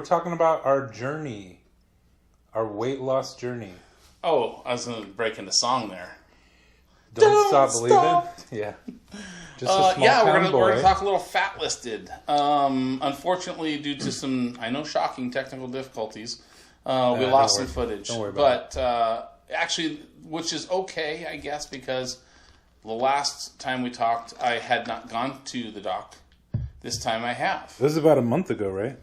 We're talking about our journey. Our weight loss journey. Oh, I was going to break into song there. Don't stop believing. Yeah. Just a small we're gonna talk a little Fatlisted. Unfortunately, due to some, I know, shocking technical difficulties, we lost some footage. Don't worry about it. Actually, which is okay, I guess, because the last time we talked, I had not gone to the doc. This time I have. This was about a month ago, right?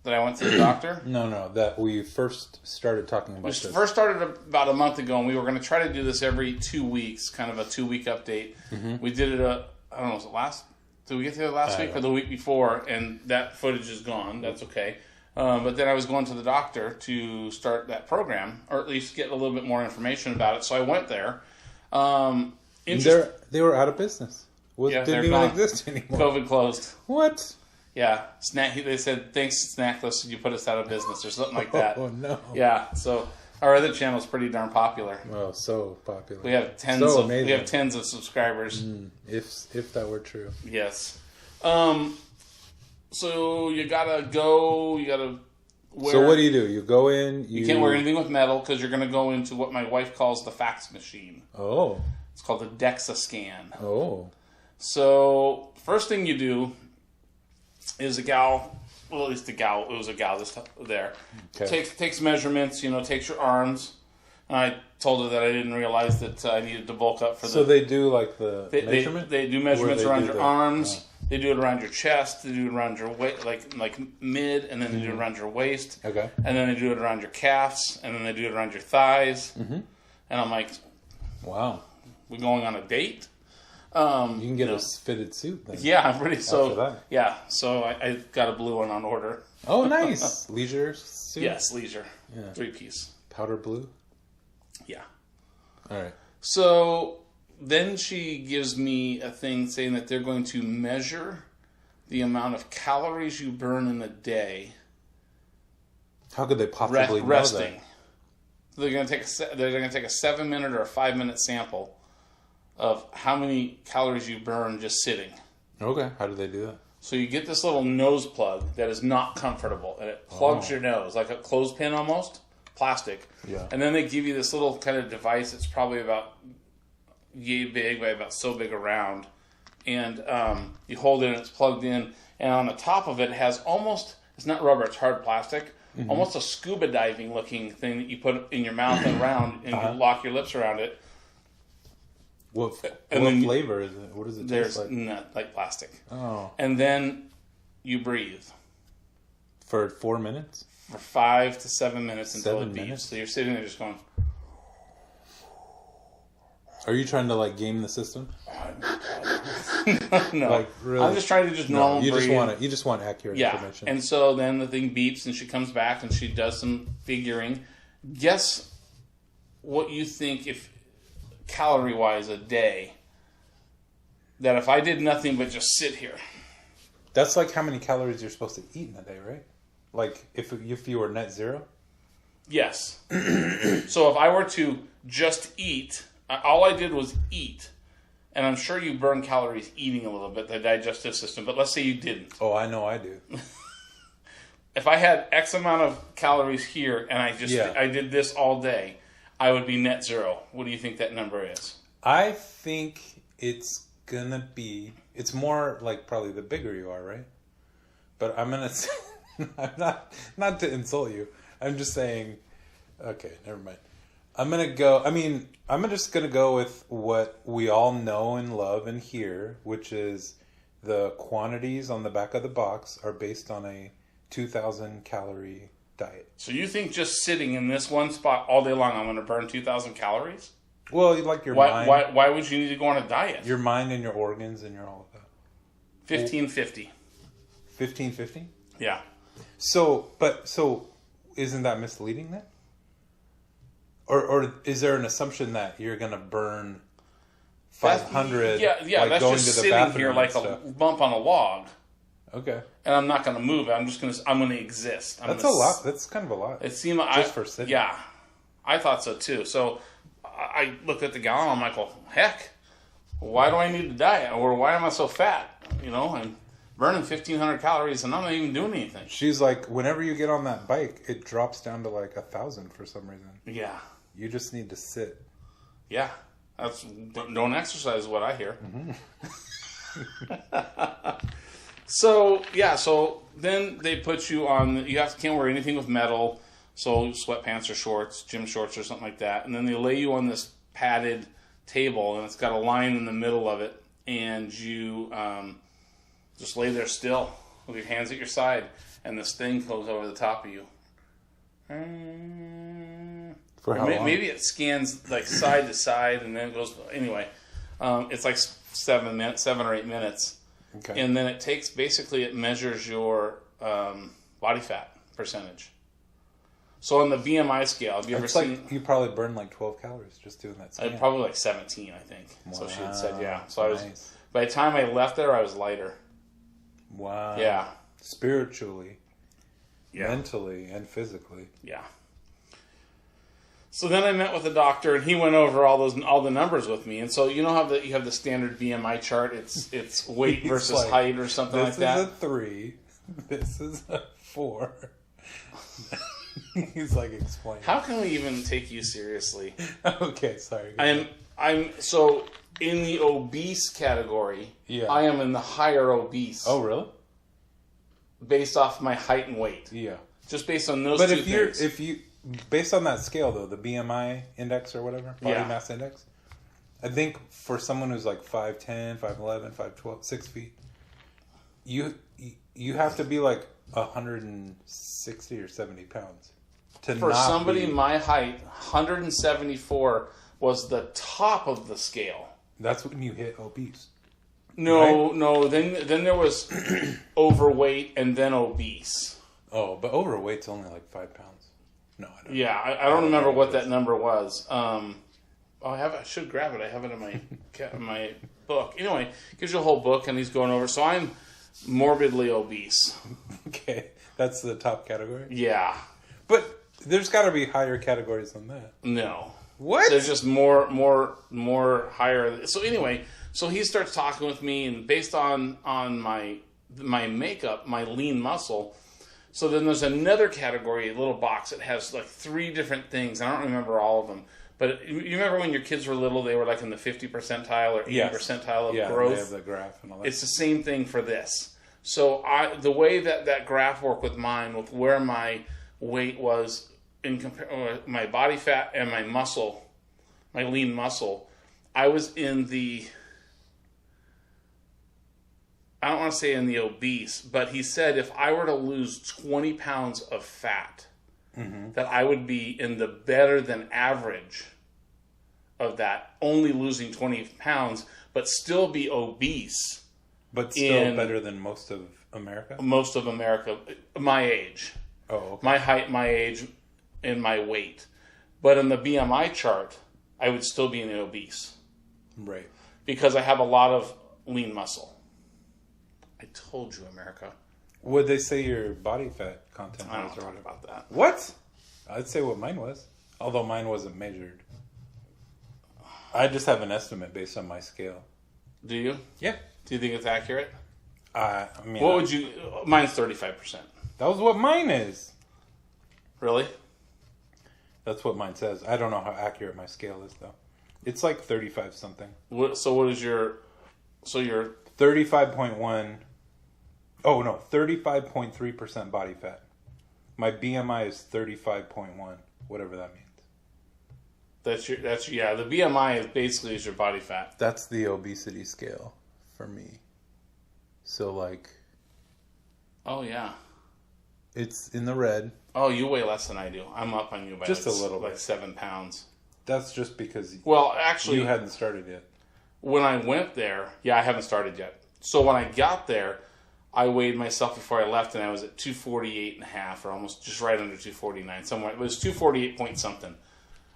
That I went to the doctor? No, that we first started talking about this. We first started about a month ago, and we were going to try to do this every 2 weeks, kind of a 2-week update. Mm-hmm. We did it, I don't know, was it last? Did we get to it last week or the week before? And that footage is gone. That's okay. But then I was going to the doctor to start that program, or at least get a little bit more information about it. So I went there. They were out of business. Didn't even gone. exist anymore. COVID closed. What? Yeah, they said, thanks, Snacklisted, you put us out of business, or something like that. Oh, no. Yeah, so our other channel is pretty darn popular. Oh, so popular. We have tens of subscribers. If that were true. Yes. So you gotta go, wear... So what do? You go in... You can't wear anything with metal, because you're going to go into what my wife calls the fax machine. Oh. It's called the Dexa Scan. Oh. So, first thing you do... is a gal, well, at least it was a gal there. Okay. Takes measurements, takes your arms. And I told her that I didn't realize that I needed to bulk up for So they do like the measurement? They do measurements around your arms. They do it around your chest. They do it around your waist, like mid, and then they do it around your waist. Okay. And then they do it around your calves, and then they do it around your thighs. Mm-hmm. And I'm like, wow. We going on a date? You can get a fitted suit then. Yeah, I'm pretty so. Yeah, so I got a blue one on order. Oh, nice. Leisure suit? Yes, leisure. Yeah. 3-piece. Powder blue? Yeah. All right. So then she gives me a thing saying that they're going to measure the amount of calories you burn in a day. How could they possibly know resting? That? They're going to take a 7-minute or a 5-minute sample of how many calories you burn just sitting. Okay. How do they do that? So you get this little nose plug that is not comfortable, and it plugs your nose, like a clothespin almost, plastic. Yeah. And then they give you this little kind of device that's probably about yay big, by about so big around. And you hold it and it's plugged in. And on the top of it has almost, it's not rubber, it's hard plastic, almost a scuba diving looking thing that you put in your mouth and around, and you lock your lips around it. What flavor is it? What does it taste like? Not like plastic. Oh. And then you breathe. For 4 minutes? For 5 to 7 minutes until it beeps. Minutes? So you're sitting there just going... Are you trying to game the system? No. Really? I'm just trying to normal breathe. You just want accurate information. And so then the thing beeps and she comes back and she does some figuring. Guess what you think if... calorie-wise a day, that if I did nothing but just sit here. That's like how many calories you're supposed to eat in a day, right? Like if you were net zero? Yes. So if I were to just eat, all I did was eat, and I'm sure you burn calories eating a little bit, the digestive system, but let's say you didn't. Oh, I know I do. If I had X amount of calories here, and I did this all day, I would be net zero. What do you think that number is? I think it's gonna be... It's more like probably the bigger you are, right? But I'm gonna say... I'm not to insult you. I'm just saying... Okay, never mind. I'm just gonna go with what we all know and love and hear, which is the quantities on the back of the box are based on a 2,000 calorie diet. So you think just sitting in this one spot all day long, I'm going to burn 2,000 calories? Well, like your mind. Why would you need to go on a diet? Your mind and your organs and your all of that. 1550. 1550? Yeah. So isn't that misleading then? Or is there an assumption that you're going to burn 500? Yeah. That's going just to the sitting here like a bump on a log. Okay. And I'm not going to move. I'm going to exist. That's a lot. That's kind of a lot. It seemed for sitting. Yeah, I thought so too. So I looked at the gal and I'm like, well, heck, why do I need to diet? Or why am I so fat? And burning 1,500 calories, and I'm not even doing anything. She's like, whenever you get on that bike, it drops down to like 1,000 for some reason. Yeah. You just need to sit. Yeah. Don't exercise is what I hear. So then they put you on, can't wear anything with metal, so sweatpants or shorts, gym shorts or something like that. And then they lay you on this padded table, and it's got a line in the middle of it, and you just lay there still with your hands at your side, and this thing goes over the top of you. For how long? Maybe it scans like side to side, and then it goes. Anyway, it's like 7 or 8 minutes, Okay. and then it measures your body fat percentage. So on the BMI scale, have you ever seen? You probably burn like 12 calories just doing that scan. Probably like 17, I think. Wow, So she had said, yeah. So nice. By the time I left there, I was lighter. Wow. Yeah. Spiritually, Yeah. mentally, and physically. Yeah. So then I met with the doctor, and he went over all the numbers with me. And so you know how you have the standard BMI chart? It's weight versus like, height or something like that. This is a 3. This is a 4. He's like explaining. How can we even take you seriously? Okay, sorry. I'm so in the obese category. Yeah. I am in the higher obese. Oh, really? Based off my height and weight. Yeah. Just based on those But two things. if you based on that scale though, the BMI index or whatever, body mass index, I think for someone who's like 5'10", 5'11", 5'12", 6 feet, you have to be like 160 or 70 pounds to For not somebody be, my height, 174 was the top of the scale. That's when you hit obese. No, Right? no. Then there was overweight and then obese. Oh, but overweight's only like 5 pounds. No, I don't. Yeah, I don't remember what that number was. I should grab it. I have it in my book. Anyway, gives you a whole book, and he's going over. So I'm morbidly obese. Okay, that's the top category. Yeah. But there's got to be higher categories than that. No. What? There's just more higher. So anyway, so he starts talking with me, and based on my makeup, my lean muscle. So then there's another category, a little box that has like 3 different things. I don't remember all of them. But you remember when your kids were little, they were like in the 50 percentile or 80 percentile of growth? Yeah, they have the graph and all that. It's the same thing for this. So the way that graph worked with mine, with where my weight was in my body fat and my muscle, my lean muscle, I was in the, I don't want to say in the obese, but he said if I were to lose 20 pounds of fat, that I would be in the better than average of that, only losing 20 pounds, but still be obese. But still better than most of America? Most of America, my age. Oh, okay. My height, my age, and my weight. But in the BMI chart, I would still be in the obese. Right. Because I have a lot of lean muscle. I told you, America. Would they say your body fat content I don't was or talk whatever? about that. What? I'd say what mine was. Although mine wasn't measured. I just have an estimate based on my scale. Do you? Yeah. Do you think it's accurate? I mean, What would you... Mine's 35%. that was what mine is. Really? That's what mine says. I don't know how accurate my scale is, though. It's like 35 something. So what is your... So your... 35.1... Oh, no. 35.3% body fat. My BMI is 35.1. Whatever that means. That's yeah, the BMI is basically your body fat. That's the obesity scale for me. So, like... Oh, yeah. It's in the red. Oh, you weigh less than I do. I'm up on you by Just a little like bit. 7 pounds. That's just because Well, actually... you hadn't started yet. When I went there... Yeah, I haven't started yet. So when I got there, I weighed myself before I left, and I was at 248 and a half, or almost just right under 249. Somewhere. It was 248 point something.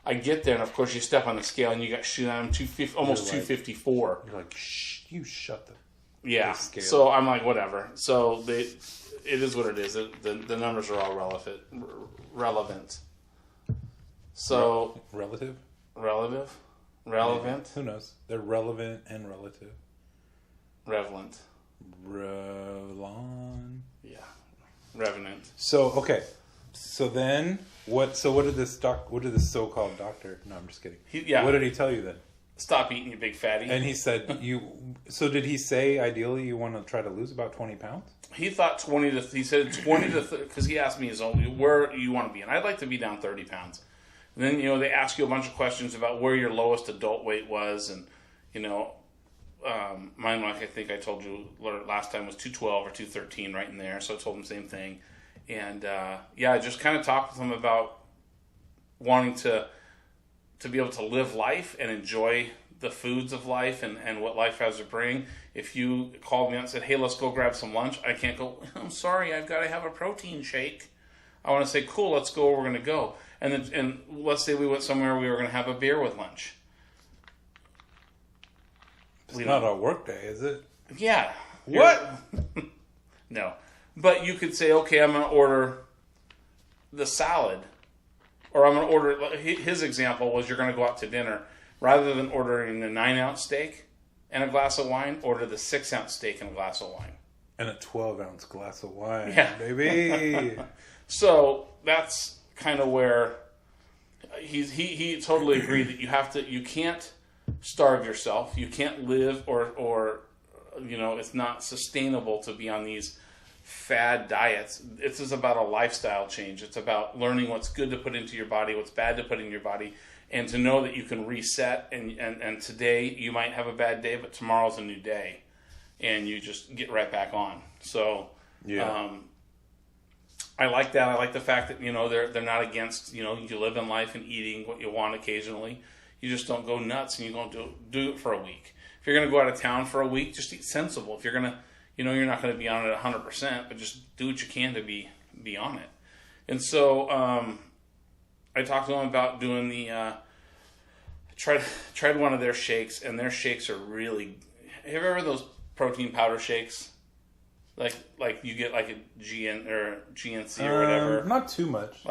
I get there, and of course you step on the scale, and you got shit on 250, almost 254. You're like, shh, you shut the... Yeah. scale. So I'm like, whatever. So it is what it is. The numbers are all relevant. So Relative? relevant. Who knows? They're relevant and relative. Relevant. Revlon. Yeah. Revenant. So okay. So then what did this so-called doctor? No, I'm just kidding. What did he tell you then? Stop eating, you big fatty. And he said so did he say ideally you want to try to lose about 20 pounds? He thought 20 to he said 20 to because he asked me where you want to be, and I'd like to be down 30 pounds. And then they ask you a bunch of questions about where your lowest adult weight was, and mine, like I think I told you last time, was 212 or 213, right in there. So I told him the same thing, and I just kind of talked with him about wanting to be able to live life and enjoy the foods of life and what life has to bring. If you called me out and said, hey, let's go grab some lunch, I can't go, I'm sorry, I've got to have a protein shake. I want to say, cool, let's go where we're going to go. And let's say we went somewhere we were going to have a beer with lunch. It's not a work day, is it? Yeah. What? No. But you could say, okay, I'm going to order the salad. Or I'm going to order, his example was you're going to go out to dinner. Rather than ordering the 9-ounce steak and a glass of wine, order the 6-ounce steak and a glass of wine. And a 12-ounce glass of wine, yeah. baby. So that's kind of where he totally agreed that you can't starve yourself. You can't live or it's not sustainable to be on these fad diets. This is about a lifestyle change. It's about learning what's good to put into your body, what's bad to put in your body, and to know that you can reset. And today you might have a bad day, but tomorrow's a new day, and you just get right back on. So I like that. I like the fact that they're not against you live in life and eating what you want occasionally. You just don't go nuts and you don't do it for a week. If you're going to go out of town for a week, just eat sensible. If you're going to, you're not going to be on it 100%, but just do what you can to be on it. And so I talked to them about doing the tried one of their shakes, and their shakes are really. Have you ever heard those protein powder shakes? Like you get like a GNC or whatever. Not too much.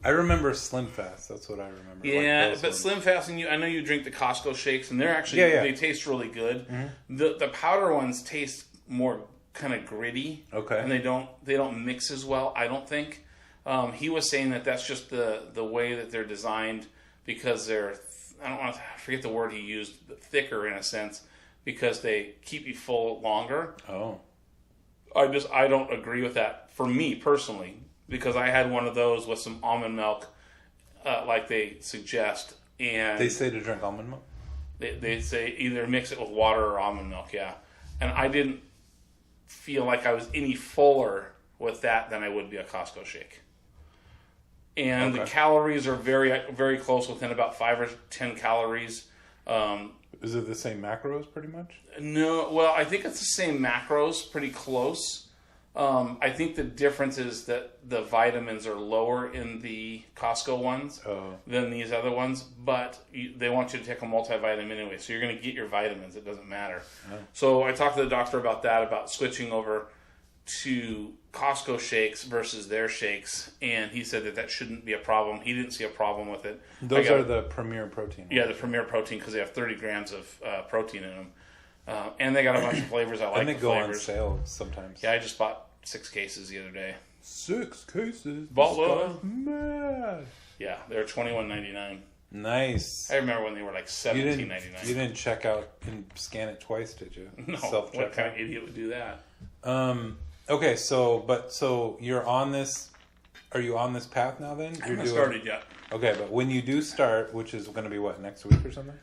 I remember Slim Fast. That's what I remember. Yeah, but Slim Fast, and I know you drink the Costco shakes, and they're actually they taste really good. Mm-hmm. The powder ones taste more kind of gritty. Okay, and they don't mix as well. I don't think. He was saying that that's just the way that they're designed, because they're I forget the word he used, but thicker in a sense, because they keep you full longer. Oh. I don't agree with that for me personally, because I had one of those with some almond milk, like they suggest, and they say to drink almond milk. They say either mix it with water or almond milk, yeah. And I didn't feel like I was any fuller with that than I would be a Costco shake. And the calories are very, very close, within about 5 or 10 calories. Is it the same macros, pretty much? No, well, I think it's the same macros, pretty close. I think the difference is that the vitamins are lower in the Costco ones than these other ones, but they want you to take a multivitamin anyway, so you're going to get your vitamins. It doesn't matter. Oh. So I talked to the doctor about that, about switching over to Costco shakes versus their shakes, and he said that shouldn't be a problem. He didn't see a problem with it. Those are the Premier Protein. Yeah, the Premier Protein, because they have 30 grams of protein in them. And they got a bunch of flavors. I like and they the go flavors. On sale sometimes. Yeah, I just bought 6 cases the other day. 6 cases? Bought mad. Yeah, they were $21.99. Nice. I remember when they were like $17.99. You didn't check out and scan it twice, did you? No, what kind of idiot would do that? Okay, so you're on this. Are you on this path now? Then I haven't started yet. Okay, but when you do start, which is going to be what, next week or something?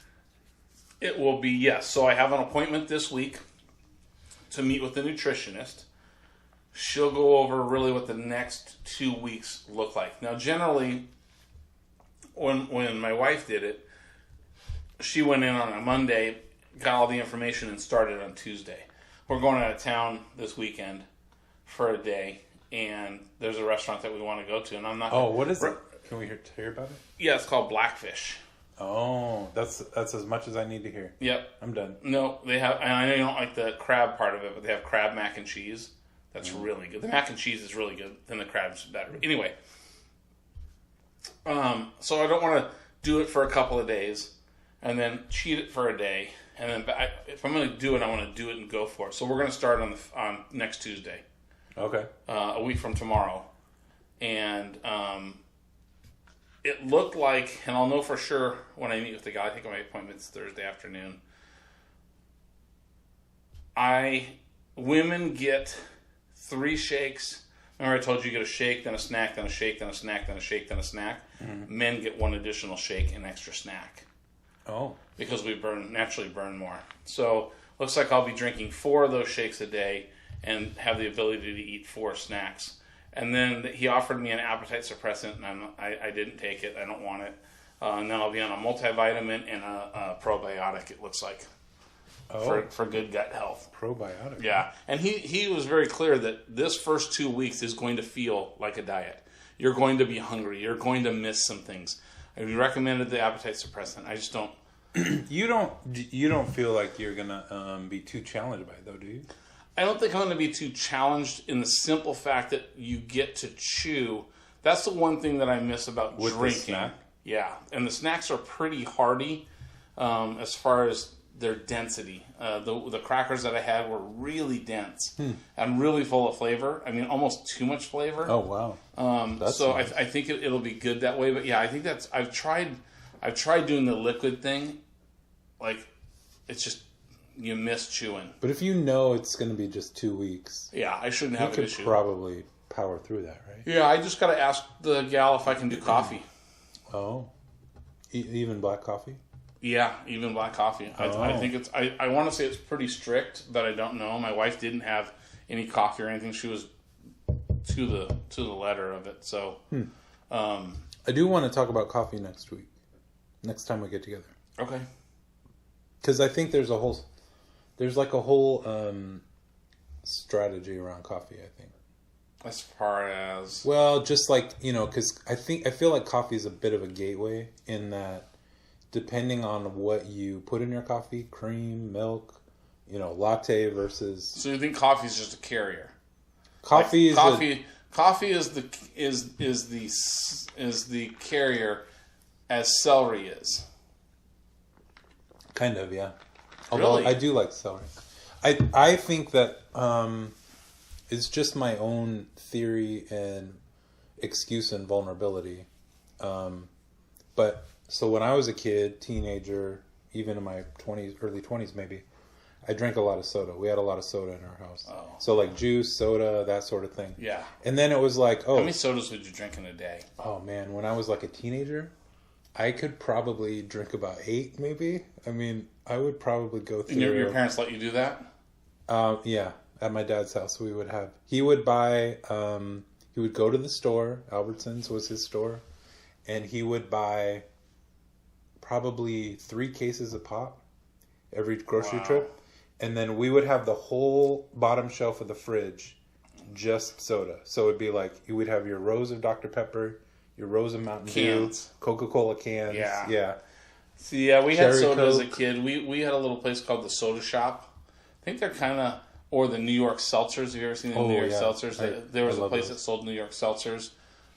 It will be, yes. So I have an appointment this week to meet with the nutritionist. She'll go over really what the next 2 weeks look like. Now, generally, when my wife did it, she went in on a Monday, got all the information, and started on Tuesday. We're going out of town this weekend for a day, and there's a restaurant that we want to go to, and I'm not. Oh, what is it? Can we hear about it? Yeah, it's called Blackfish. Oh, that's as much as I need to hear. Yep, I'm done. No, they have. And I know you don't like the crab part of it, but they have crab mac and cheese. That's really good. The mac and cheese is really good, and the crab's better. Anyway, so I don't want to do it for a couple of days, and then cheat it for a day. And then if I'm going to do it, I want to do it and go for it. So we're going to start on next Tuesday. Okay. A week from tomorrow. And it looked like, and I'll know for sure when I meet with the guy, I think my appointment's Thursday afternoon. Women get 3 shakes. Remember I told you get a shake, then a snack, then a shake, then a snack, then a shake, then a snack? Mm-hmm. Men get 1 additional shake and extra snack. Oh. Because we naturally burn more. So looks like I'll be drinking 4 of those shakes a day and have the ability to eat 4 snacks. And then he offered me an appetite suppressant, and I didn't take it. I don't want it. And then I'll be on a multivitamin and a probiotic, it looks like, for good gut health. Probiotic. Yeah. And he was very clear that this first 2 weeks is going to feel like a diet. You're going to be hungry. You're going to miss some things. I recommended the appetite suppressant. I just don't. You don't feel like you're gonna be too challenged by it, though, do you? I don't think I'm going to be too challenged in the simple fact that you get to chew. That's the one thing that I miss about with drinking. The snack? Yeah, and the snacks are pretty hearty as far as their density. The crackers that I had were really dense and really full of flavor. I mean, almost too much flavor. Oh wow! So nice. I think it'll be good that way. But yeah, I think I've tried doing the liquid thing. Like, it's just. You miss chewing. But if you know it's going to be just 2 weeks... Yeah, I shouldn't have an issue. You could probably power through that, right? Yeah, I just got to ask the gal if I can do coffee. Oh. Even black coffee? Yeah, even black coffee. I think it's... I want to say it's pretty strict, but I don't know. My wife didn't have any coffee or anything. She was to the letter of it, so... I do want to talk about coffee next week. Next time we get together. Okay. Because I think there's a whole strategy around coffee, I think. As far as... Well, just like, because I feel like coffee is a bit of a gateway in that depending on what you put in your coffee, cream, milk, latte versus... So you think coffee is just a carrier? Coffee is the carrier as celery is. Kind of, yeah. Although Really? I do like celery. I think that it's just my own theory and excuse and vulnerability. But so when I was a kid, teenager, even in my early 20s maybe, I drank a lot of soda. We had a lot of soda in our house. Oh. So like juice, soda, that sort of thing. Yeah. And then it was like, How many sodas would you drink in a day? Oh man, when I was like a teenager, I could probably drink about 8 maybe. I mean, I would probably go through... And your parents let you do that? Yeah. At my dad's house, he would buy, he would go to the store, Albertsons was his store, and he would buy probably 3 cases of pop every grocery trip. And then we would have the whole bottom shelf of the fridge just soda. So it'd be like, you would have your rows of Dr. Pepper, your rows of Mountain Dew, Coca-Cola cans. Yeah. See, yeah, we had soda Coke. as a kid. We had a little place called the Soda Shop. I think they're kind of... Or the New York Seltzers. Have you ever seen the New York Seltzers? There was a place that sold New York Seltzers.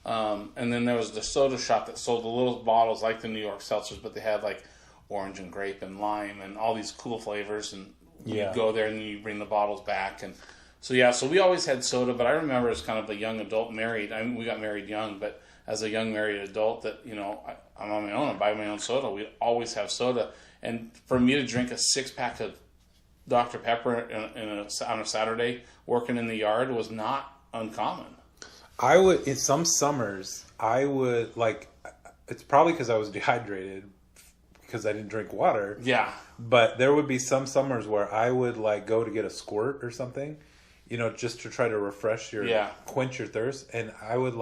And then there was the Soda Shop that sold the little bottles like the New York Seltzers, but they had like orange and grape and lime and all these cool flavors. And you go there and then you bring the bottles back. And so we always had soda. But I remember as kind of a young adult married. I mean, we got married young, but as a young married adult that, I'm on my own and buy my own soda. We always have soda. And for me to drink a 6-pack of Dr. Pepper on a Saturday working in the yard was not uncommon. I would, in some summers, it's probably because I was dehydrated because I didn't drink water. Yeah. But there would be some summers where I would go to get a squirt or something, just to try to refresh quench your thirst. And I would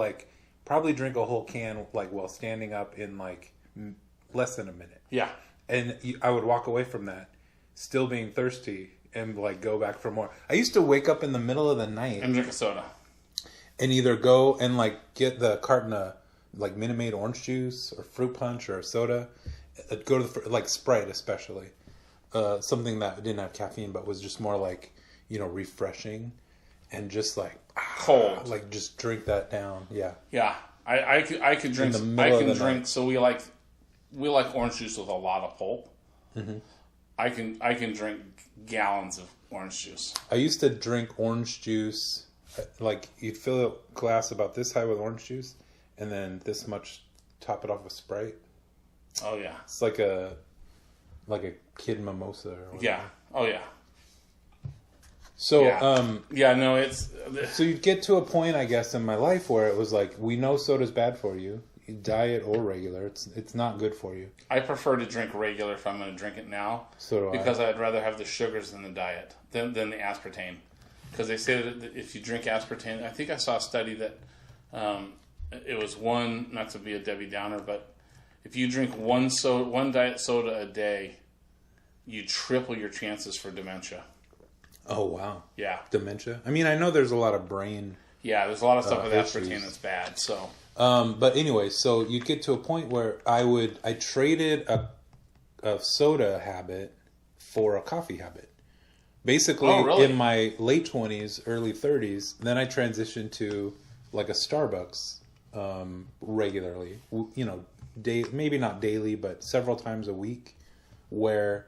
probably drink a whole can while standing up in less than a minute. Yeah. And I would walk away from that still being thirsty and go back for more. I used to wake up in the middle of the night and drink a soda and either go and get the carton of Minute Maid orange juice or fruit punch or a soda. Go to the Sprite especially, something that didn't have caffeine but was just more refreshing and just cold. Just drink that down. Yeah. Yeah. I could drink. I can drink. So we like orange juice with a lot of pulp. I can drink gallons of orange juice. I used to drink orange juice, like you'd fill a glass about this high with orange juice, and then this much, top it off with Sprite. Oh yeah, it's like a kid mimosa. Or whatever. Yeah. Oh yeah. So it's so you'd get to a point, I guess, in my life where it was like, we know soda's bad for you, diet or regular. It's not good for you. I prefer to drink regular if I'm going to drink it now. So do because I'd rather have the sugars than the diet than the aspartame. Because they say that if you drink aspartame, I think I saw a study that it was one, not to be a Debbie Downer, but if you drink one diet soda a day, you triple your chances for dementia. Oh, wow. Yeah. Dementia? I mean, I know there's a lot of brain... Yeah, there's a lot of stuff with aspartame that's bad, so... but anyway, so you get to a point where I traded a soda habit for a coffee habit. Basically, in my late 20s, early 30s, then I transitioned to like a Starbucks regularly. You know, maybe not daily, but several times a week, where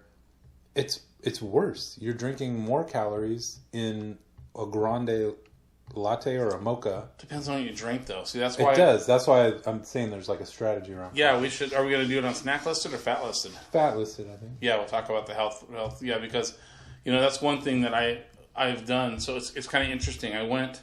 it's worse. You're drinking more calories in a grande latte or a mocha. Depends on what you drink, though. See, that's why it does. That's why I'm saying there's like a strategy around. Yeah, we should. Are we going to do it on Snacklisted or Fatlisted? Fatlisted, I think. Yeah, we'll talk about the health. Yeah, because that's one thing that I've done. So it's kind of interesting. I went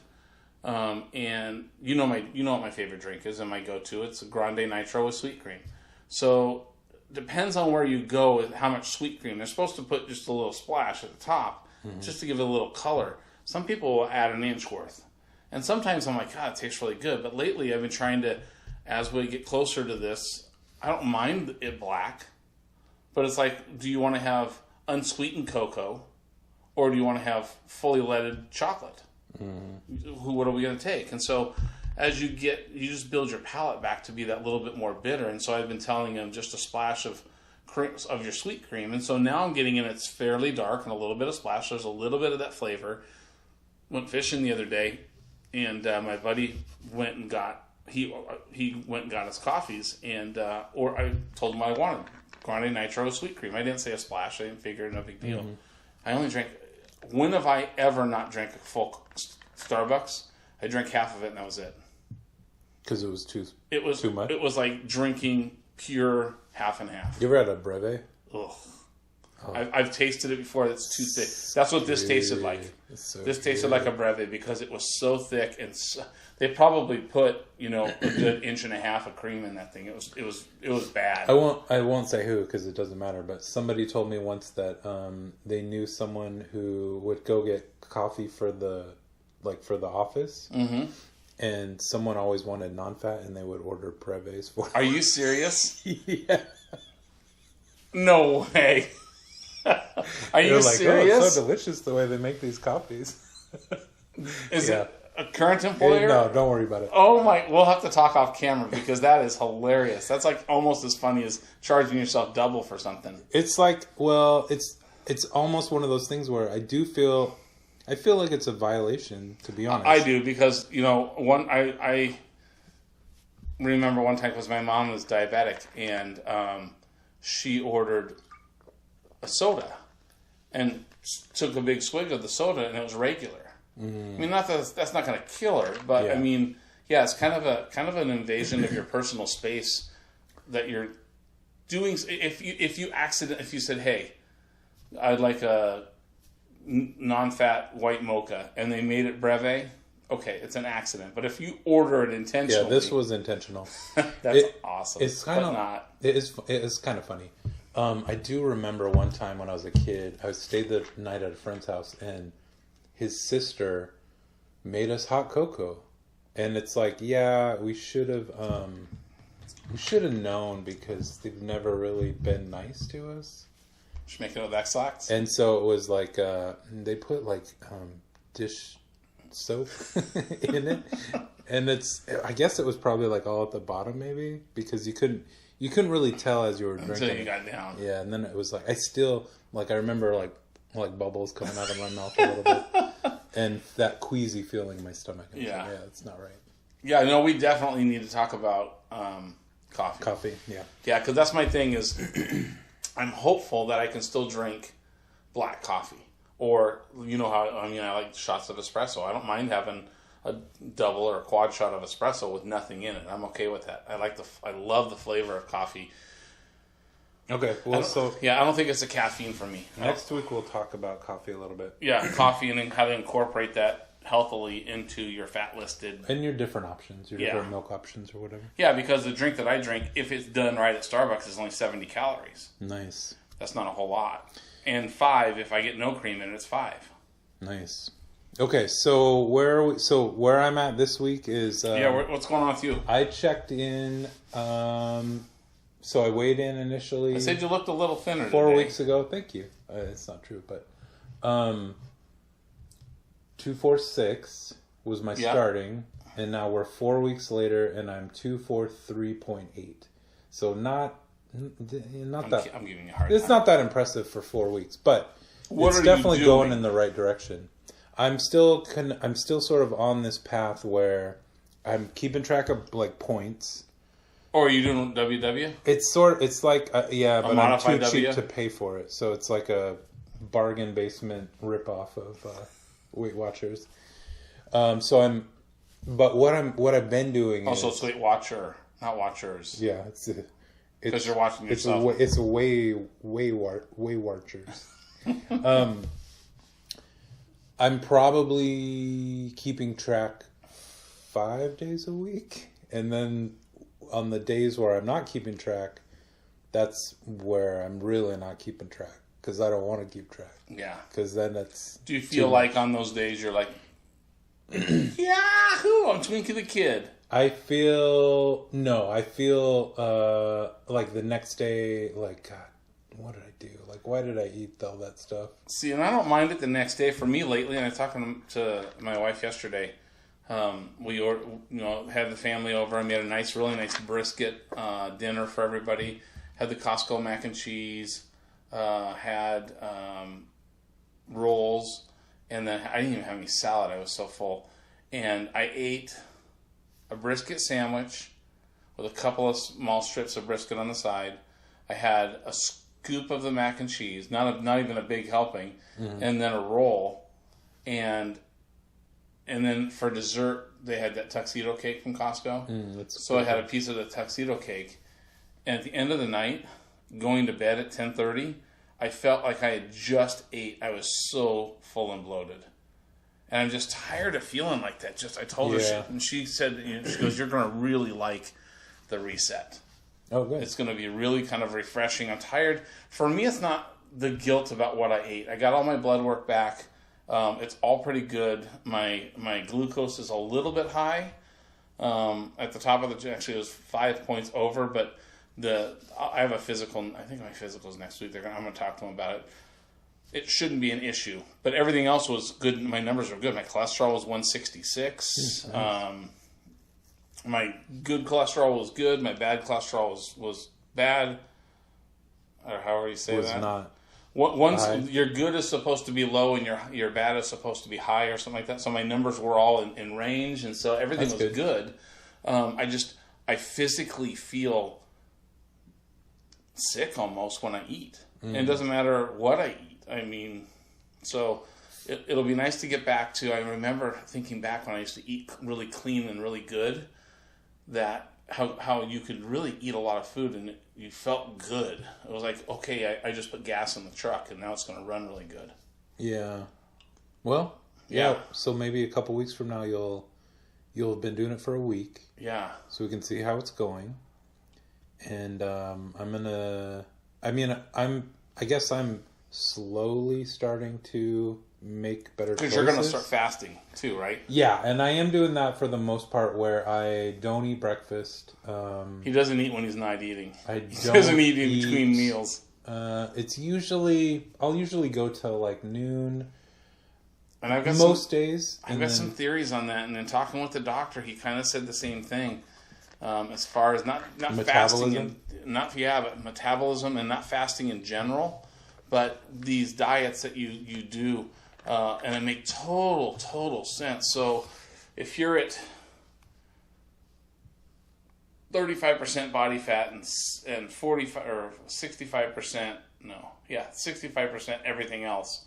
and you know what my favorite drink is and my go-to. It's a Grande Nitro with sweet cream. So depends on where you go with how much sweet cream. They're supposed to put just a little splash at the top just to give it a little color. Some people will add an inch worth. And sometimes I'm like, God, it tastes really good. But lately I've been trying to, as we get closer to this, I don't mind it black. But it's like, do you want to have unsweetened cocoa? Or do you want to have fully leaded chocolate? What are we going to take? And so as you just build your palate back to be that little bit more bitter. And so I've been telling them just a splash of your sweet cream. And so now I'm getting in, it's fairly dark and a little bit of splash. There's a little bit of that flavor. Went fishing the other day, and my buddy went and got his coffees, and or I told him what I wanted, Grande Nitro sweet cream. I didn't say a splash. I didn't figure no big deal. I only drank. When have I ever not drank a full Starbucks? I drank half of it, and that was it. Because it was too much. It was like drinking pure half and half. You ever had a breve? Ugh. Oh. I've tasted it before. It's too thick. That's what this tasted like. This tasted like a breve because it was so thick, and they probably put a good inch and a half of cream in that thing. It was bad. I won't say who because it doesn't matter. But somebody told me once that they knew someone who would go get coffee for the office, and someone always wanted non-fat, and they would order breves for. Are you serious? Yeah. No way. Are you serious? Oh, it's so delicious the way they make these coffees. Is it a current employer? No, don't worry about it. Oh my! We'll have to talk off camera because that is hilarious. That's like almost as funny as charging yourself double for something. It's like, it's almost one of those things where I feel like it's a violation, to be honest. I do because I remember one time because my mom was diabetic and she ordered a soda and took a big swig of the soda and it was regular. I mean, not that that's not going to kill her, but I mean, it's kind of an invasion of your personal space that you're doing. If you said, hey, I'd like a non-fat white mocha and they made it breve, okay, it's an accident. But if you order it intentionally, this was intentional. That's awesome. It's kind of it is kind of funny. I do remember one time when I was a kid, I stayed the night at a friend's house, and his sister made us hot cocoa. And it's like, we should have known because they've never really been nice to us. Just make it with X-Lax? And so it was like, they put like dish soap in it. And I guess it was probably like all at the bottom maybe, because you couldn't really tell as you were drinking. Until you got down. Yeah, and then it was like, I remember like bubbles coming out of my mouth a little bit. And that queasy feeling in my stomach. Yeah. Like, it's not right. Yeah, no, we definitely need to talk about coffee. Coffee, yeah. Yeah, because that's my thing is, I'm hopeful that I can still drink black coffee. Or, you know how, I like shots of espresso. I don't mind having a double or a quad shot of espresso with nothing in it. I'm okay with that. I love the flavor of coffee. Okay, well, I don't think it's a caffeine for me. Next week we'll talk about coffee a little bit. Yeah, coffee, and then how to incorporate that healthily into your Fatlisted. And your different options, your different milk options or whatever. Yeah, because the drink that I drink, if it's done right at Starbucks, is only 70 calories. Nice. That's not a whole lot. And 5, if I get no cream in it, it's 5. Nice. Okay, so where I'm at this week is... what's going on with you? I checked in... So I weighed in initially. I said you looked a little thinner 4 weeks ago. Thank you. It's not true, but 246 was my starting, and now we're 4 weeks later, and I'm 243.8. So not that. I'm giving you a hard time. It's not that impressive for 4 weeks, but it's definitely going in the right direction. I'm still sort of on this path where I'm keeping track of like points. Or are you doing WW? It's like but I'm too cheap to pay for it. So it's like a bargain basement ripoff of Weight Watchers. But what I've been doing also it's Weight Watcher, not Watchers. Yeah, because you're watching yourself. It's a way Watchers. I'm probably keeping track 5 days a week, and then on the days where I'm not keeping track, that's where I'm really not keeping track because I don't want to keep track. Yeah. Because then it's... Do you feel like on those days you're like, Yahoo! I'm Twinkie the Kid. I feel like the next day, like, God, what did I do? Like, why did I eat all that stuff? See, and I don't mind it the next day. For me lately, and I was talking to my wife yesterday, we had the family over and we had a really nice brisket dinner for everybody. Had the Costco mac and cheese, had rolls, and then I didn't even have any salad. I was so full. And I ate a brisket sandwich with a couple of small strips of brisket on the side. I had a scoop of the mac and cheese, not even a big helping, and then a roll, and then for dessert they had that tuxedo cake from Costco. So I had a piece of the tuxedo cake, and at the end of the night, going to bed at 10:30, I felt like I had just ate. I was so full and bloated. And I'm just tired of feeling like that. I told her, and she said, she goes, "You're going to really like the reset. Oh, good. It's going to be really kind of refreshing." I'm tired. For me, it's not the guilt about what I ate. I got all my blood work back. It's all pretty good. My glucose is a little bit high. At the top of actually it was 5 points over, but I have a physical. I think my physical's next week. I'm going to talk to them about it. It shouldn't be an issue, but everything else was good. My numbers were good. My cholesterol was 166. My good cholesterol was good. My bad cholesterol was bad, or however you say that. Not. Once your good is supposed to be low and your bad is supposed to be high, or something like that. So my numbers were all in range, and so everything was good. I physically feel sick almost when I eat, and it doesn't matter what I eat. I mean, so it'll be nice to get back to. I remember thinking back when I used to eat really clean and really good, that how you could really eat a lot of food and you felt good. It was like, okay, I just put gas in the truck and now it's going to run really good. Yeah. Well, yeah. So maybe a couple weeks from now you'll have been doing it for a week. Yeah. So we can see how it's going. And I guess I'm slowly starting to make better choices. Because you're going to start fasting too, right? Yeah, and I am doing that for the most part, where I don't eat breakfast. He doesn't eat when he's not eating. He doesn't eat in between meals. I'll usually go till like noon. And I've got most days. I've got some theories on that, and then talking with the doctor, he kind of said the same thing. As far as not fasting, but metabolism and not fasting in general, but these diets that you do, and it make total sense. So if you're at 35% body fat and 45 or 65%. No, yeah, 65% everything else,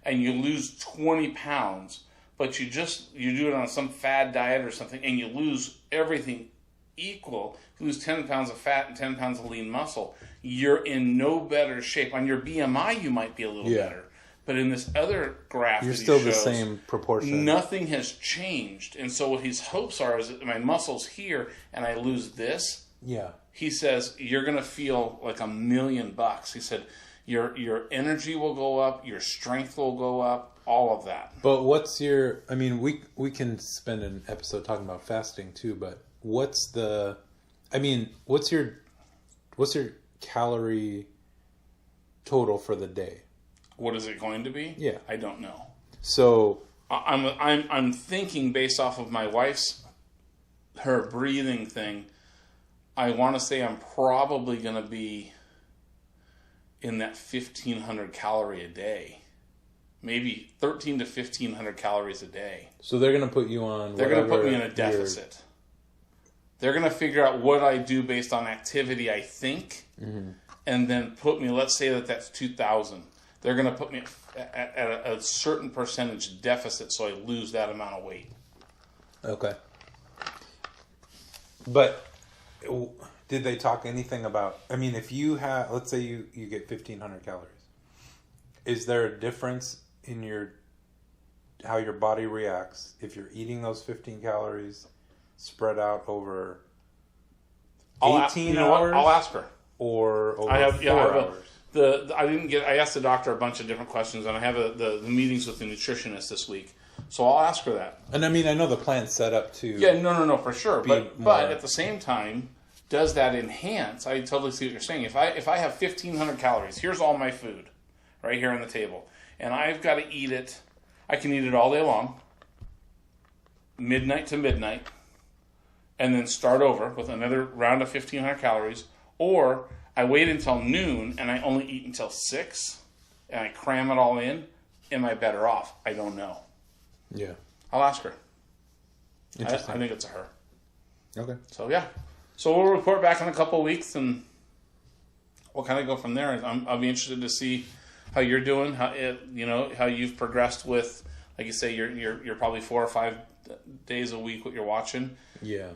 and you lose 20 pounds. But you do it on some fad diet or something, and you lose everything equal. You lose 10 pounds of fat and 10 pounds of lean muscle. You're in no better shape. On your BMI, you might be a little better. But in this other graph, you're still the same proportion. Nothing has changed. And so what his hopes are is that my muscle's here and I lose this. Yeah. He says, you're going to feel like $1 million. He said, your energy will go up, your strength will go up, all of that. But what's your, I mean, we can spend an episode talking about fasting too, but what's your calorie total for the day? What is it going to be? Yeah. I don't know. So I'm thinking based off of my wife's, her breathing thing, I want to say I'm probably going to be in that 1,500 calorie a day. Maybe 1,300 to 1,500 calories a day. So they're going to put you on... They're going to put me in a deficit. They're going to figure out what I do based on activity, I think, and then put me, let's say that's 2,000. They're going to put me at a certain percentage deficit so I lose that amount of weight. Okay. But did they talk anything about... I mean, if you have... Let's say you get 1,500 calories. Is there a difference in how your body reacts if you're eating those 15 calories spread out over 18 hours? I'll ask her. Or over 4 hours? I asked the doctor a bunch of different questions, and I have the meetings with the nutritionist this week, so I'll ask her that. And I mean, I know the plan's set up to... Yeah, no, for sure. But at the same time, does that enhance? I totally see what you're saying. If I have 1,500 calories, here's all my food, right here on the table, and I've got to eat it. I can eat it all day long, midnight to midnight, and then start over with another round of 1,500 calories, or I wait until noon and I only eat until 6 and I cram it all in. Am I better off? I don't know. Yeah. I'll ask her. Interesting. I think it's a her. Okay. So, yeah. So we'll report back in a couple of weeks and we'll kind of go from there. I'll be interested to see how you're doing, how you've progressed with, like you say, you're probably 4 or 5 days a week what you're watching. Yeah.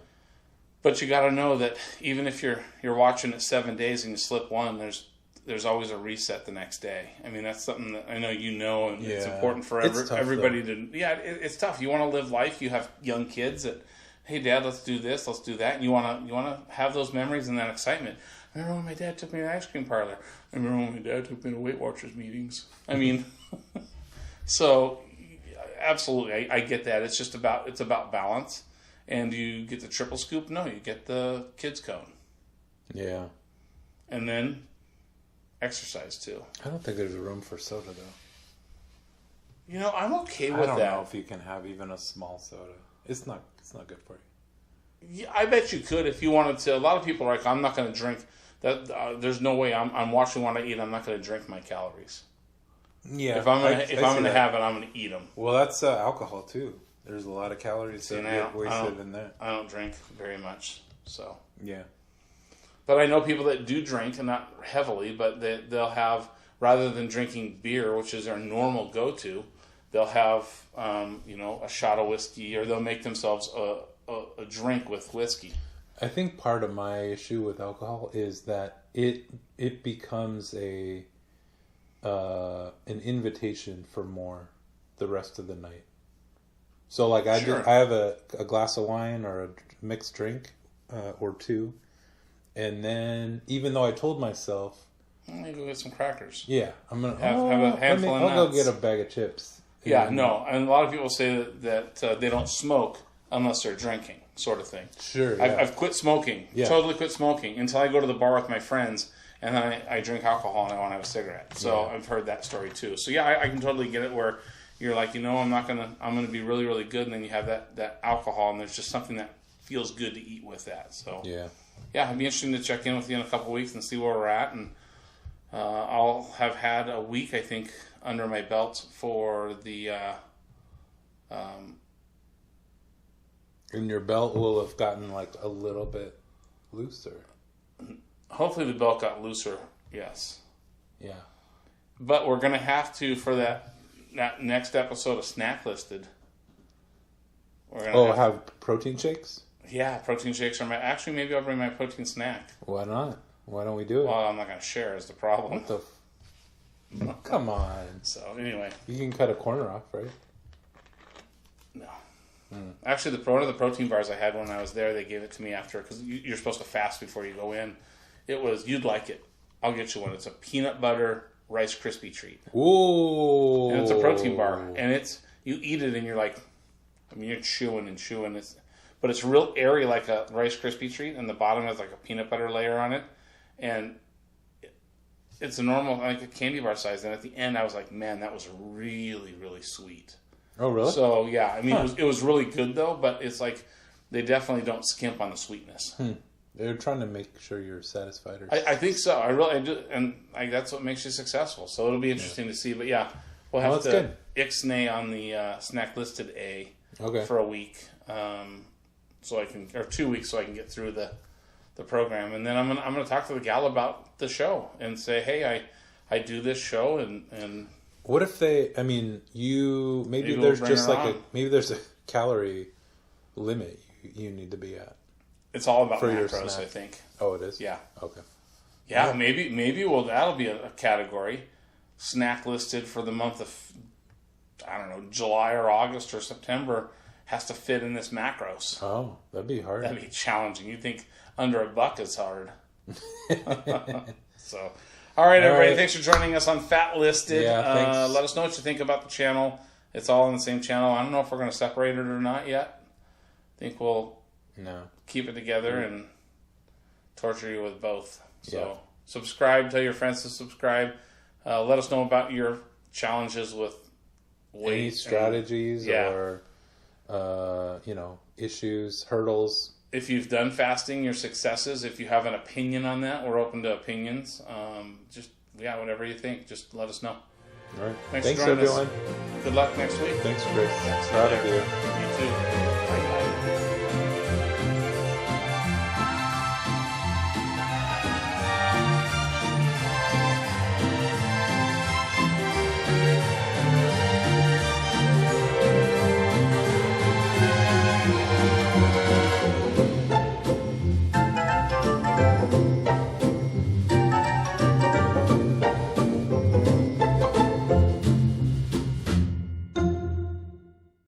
But you got to know that even if you're watching it 7 days and you slip one, there's always a reset the next day. I mean, that's something that I know and it's important for everybody to. Yeah, it's tough. You want to live life. You have young kids that, hey, Dad, let's do this, let's do that. And you want to have those memories and that excitement. I remember when my dad took me to the ice cream parlor. I remember when my dad took me to Weight Watchers meetings. I mean, so absolutely, I get that. It's about balance. And you get the triple scoop? No, you get the kids cone. Yeah. And then exercise too. I don't think there's room for soda though. I'm okay with that. I don't know if you can have even a small soda. It's not good for you. Yeah, I bet you could if you wanted to. A lot of people are like, I'm not going to drink that. There's no way. I'm watching what I eat. I'm not going to drink my calories. Yeah. If I'm going to have it, I'm going to eat them. Well, that's alcohol too. There's a lot of calories that get wasted in there. I don't drink very much, so. Yeah. But I know people that do drink, and not heavily, but they'll have, rather than drinking beer, which is their normal go-to, they'll have, a shot of whiskey, or they'll make themselves a drink with whiskey. I think part of my issue with alcohol is that it becomes an invitation for more the rest of the night. So, like, I have a glass of wine or a mixed drink or two, and then even though I told myself, I'm gonna go get some crackers. Yeah, I'm gonna have a handful of nuts. I'll go get a bag of chips. Yeah, no, and a lot of people say that they don't smoke unless they're drinking, sort of thing. Sure, yeah. I've quit smoking, totally quit smoking until I go to the bar with my friends, and then I drink alcohol and I want to have a cigarette. So I've heard that story too. So yeah, I can totally get it where you're like, I'm gonna be really, really good, and then you have that alcohol, and there's just something that feels good to eat with that. So yeah, it'd be interesting to check in with you in a couple of weeks and see where we're at, and I'll have had a week, I think, under my belt for the. And your belt will have gotten like a little bit looser. Hopefully the belt got looser. Yes. Yeah. But we're gonna have to for that next episode of Snacklisted. We're gonna have protein shakes? Yeah, protein shakes are actually maybe I'll bring my protein snack. Why not? Why don't we do it? Well, I'm not gonna share is the problem. What the? Come on. So anyway, you can cut a corner off, right? No. Actually, one of the protein bars I had when I was there, they gave it to me after because you're supposed to fast before you go in. It was you'd like it. I'll get you one. It's a peanut butter Rice Krispie treat. Ooh. And it's a protein bar, and you eat it and you're like, I mean, you're chewing and chewing. But it's real airy like a Rice Krispie treat, and the bottom has like a peanut butter layer on it, and it's a normal like a candy bar size. And at the end, I was like, man, that was really really sweet. Oh, really? So, yeah. I mean, it was really good, though. But it's like they definitely don't skimp on the sweetness. They're trying to make sure you're satisfied. I think so. I do. And that's what makes you successcul. So, it'll be interesting to see. But, yeah, we'll have to ixnay on the Snacklisted A for a week. Or 2 weeks so I can get through the program. And then I'm gonna talk to the gal about the show and say, hey, I do this show and what if they? I mean, maybe there's just like there's a calorie limit you need to be at. It's all about macros, I think. Oh, it is. Yeah. Okay. Yeah, maybe. Well, that'll be a category. Snacklisted for the month of I don't know July or August or September has to fit in this macros. Oh, that'd be hard. That'd be challenging. You think under $1 is hard? So. All right, everybody. Thanks for joining us on Fatlisted. Yeah, thanks. Let us know what you think about the channel. It's all on the same channel. I don't know if we're going to separate it or not yet. I think we'll keep it together and torture you with both. So subscribe. Tell your friends to subscribe. Let us know about your challenges with weight. Any strategies or issues, hurdles. If you've done fasting, your successes. If you have an opinion on that, we're open to opinions. Whatever you think, just let us know. All right. Thanks for joining everyone. us. Good luck next week. Thanks, Chris. Proud of you. You too.